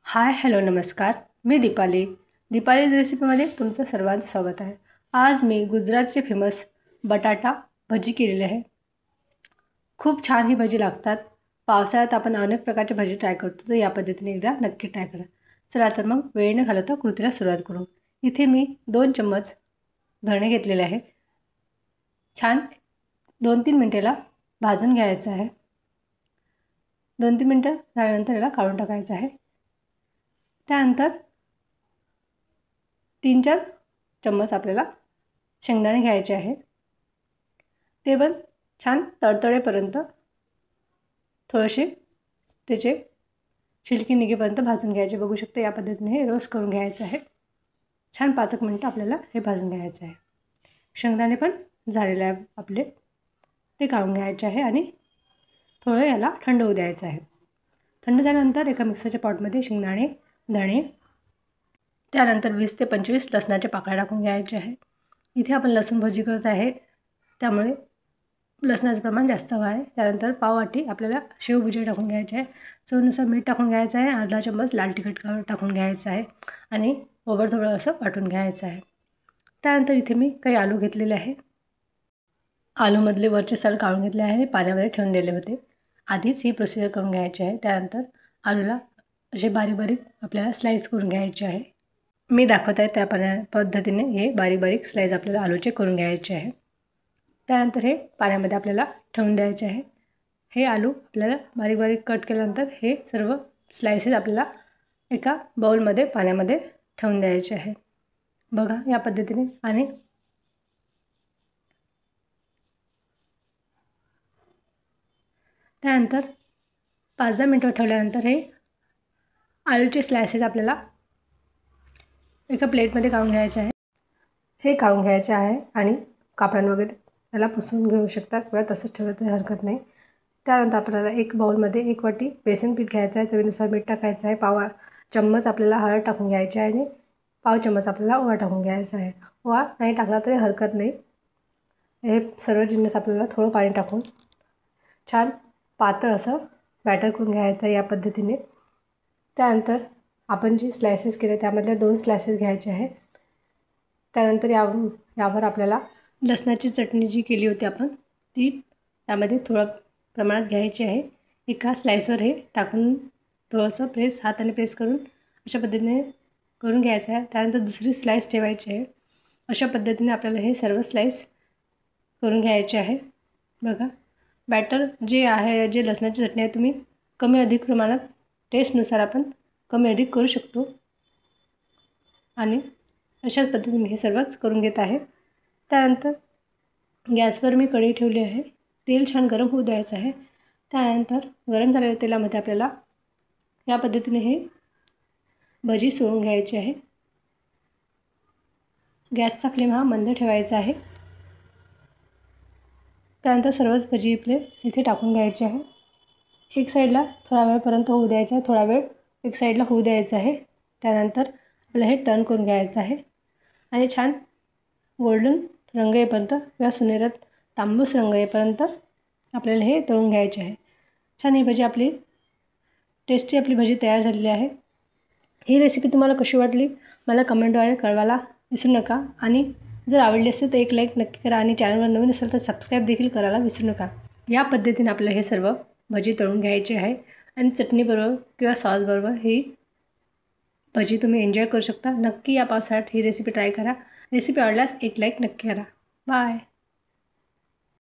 Hi hello नमस्कार. मी दीपालीज रेसिपीमध्ये तुमचं सर्वांचं स्वागत आहे. आज मी गुजरातचे फेमस बटाटा भजी केलेली आहे. खूप छान ही भजी लागतात. पावसाळ्यात आपण अनेक प्रकारच्या भजी ट्राय करतो, तर या पद्धतीने एकदा नक्की ट्राय करा. चला तर मग वेळ न घालवता कृतीला सुरुवात करू. इथे मी 2 चम्मच धणे घेतलेले आहे. छान 2-3 मिनिटाला भाजून घ्यायचं आहे. 2-3 मिनटं झाल्यानंतर याला काढून टाकायचं आहे. त्यानंतर 3-4 चम्मच आपल्याला शेंगदाणे घ्यायचे आहे. ते पण छान तडतडेपर्यंत थोडेसे त्याचे छिलके निघेपर्यंत भाजून घ्यायचे. बघू शकता या पद्धतीने हे रोस्ट करून घ्यायचं आहे. छान 5-1 मिनटं आपल्याला हे भाजून घ्यायचं आहे. शेंगदाणे पण झालेले आहे आपले, ते काढून घ्यायचे आहे आणि थोडं याला थंड होऊ द्यायचं आहे. थंड झाल्यानंतर एका मिक्सरच्या पॉटमध्ये शेंगदाणे, धणे, त्यानंतर 20 ते 25 लसणाच्या पाकळ्या टाकून घ्यायचे आहे. इथे आपण लसूण भजी करत आहे, त्यामुळे लसणाचं प्रमाण जास्त हवं आहे. त्यानंतर पाववाटी आपल्याला शेवभजी टाकून घ्यायचे आहे. चवीनुसार मीठ टाकून घ्यायचं आहे. अर्धा चम्मच लाल तिखट टाकून घ्यायचं आहे आणि थोडं असं वाटून घ्यायचं आहे. त्यानंतर इथे मी काही आलू घेतलेले आहे. आलूमधले वरचे साल काढून घेतले आहे, पाण्यामध्ये ठेवून दिले होते. आधीच ही प्रोसिजर करून घ्यायची आहे. त्यानंतर आलूला असे बारीक बारीक आपल्याला स्लाईस करून घ्यायचे आहे. मी दाखवत आहे त्या पद्धतीने हे बारीक बारीक स्लाईस आपल्याला आलूचे करून घ्यायचे आहे. त्यानंतर हे पाण्यामध्ये आपल्याला ठेवून द्यायचे आहे. हे आलू आपल्याला बारीक बारीक कट केल्यानंतर हे सर्व स्लायसेस आपल्याला एका बाउलमध्ये पाण्यामध्ये ठेवून द्यायचे आहे. बघा या पद्धतीने. आणि त्यानंतर 5-10 मिनटं ठेवल्यानंतर हे आलूचे स्लायसेस आपल्याला एका प्लेटमध्ये काढून घ्यायचे आहे. हे काढून घ्यायचे आहे आणि कापडान वगैरे याला पुसून घेऊ शकता किंवा तसंच ठेवलं तरी हरकत नाही. त्यानंतर आपल्याला एक बाउलमध्ये 1 वाटी बेसन पीठ घ्यायचं आहे. चवीनुसार मीठ टाकायचं आहे. पाव चम्मच आपल्याला हळद टाकून घ्यायची आहे आणि पाव चम्मच आपल्याला ओवा टाकून घ्यायचा आहे. ओवा नाही टाकला तरी हरकत नाही. हे सर्व जिन्नस आपल्याला थोडं पाणी टाकून छान पातळ असं बॅटर करून घ्यायचं आहे या पद्धतीने. त्यानंतर आपण जे स्लायसेस केले त्यामधल्या 2 स्लायसेस घ्यायचे आहे. त्यानंतर यावर आपल्याला लसणाची चटणी जी केली होती आपण ती त्यामध्ये थोडं प्रमाणात घ्यायची आहे. एका स्लाइसवर हे टाकून थोडंसं हाताने प्रेस करून अशा पद्धतीने करून घ्यायचं आहे. त्यानंतर दुसरी स्लाइस ठेवायची आहे. अशा पद्धतीने आपल्याला हे सर्व स्लाइस करून घ्यायचे आहे. बघा बॅटर जे आहे, जे लसणाची चटणी आहे, तुम्ही कमी अधिक प्रमाणात टेस्टनुसार आपण कमी अधिक करू शकतो. आणि अशाच पद्धतीने मी हे सर्वच करून घेत आहे. त्यानंतर गॅसवर मी कढई ठेवली आहे. तेल छान गरम होऊ द्यायचं आहे. त्यानंतर गरम झालेल्या तेलामध्ये आपल्याला या पद्धतीने हे भजी सोडून घ्यायची आहे. गॅसचा फ्लेम हा मंद ठेवायचा आहे. त्यानंतर सर्वच भजी आपले इथे टाकून घ्यायचे आहे. एक साईडला थोडा वेळपर्यंत होऊ द्यायचा आहे. थोडा वेळ एक साईडला होऊ द्यायचं आहे. त्यानंतर आपल्याला हे टर्न करून घ्यायचं आहे आणि छान गोल्डन रंग येईपर्यंत किंवा सुनेरत तांबूस रंग येईपर्यंत आपल्याला हे तळून घ्यायचे आहे. छान ही भजी आपली टेस्टी आपली भजी तयार झालेली आहे. ही रेसिपी तुम्हाला कशी वाटली मला कमेंटद्वारे कळवायला विसरू नका. आणि जर आवडली असेल तर एक लाईक नक्की करा आणि चॅनलवर नवीन असेल तर सबस्क्राईब देखील करायला विसरू नका. या पद्धतीने आपल्याला हे सर्व भजी तळून घ्यायचे आहे आणि चटणीबरोबर किंवा सॉसबरोबर ही भजी तुम्ही एन्जॉय करू शकता. नक्की या पावसाळ्यात ही रेसिपी ट्राय करा. रेसिपी आवडल्यास एक लाईक नक्की करा. बाय.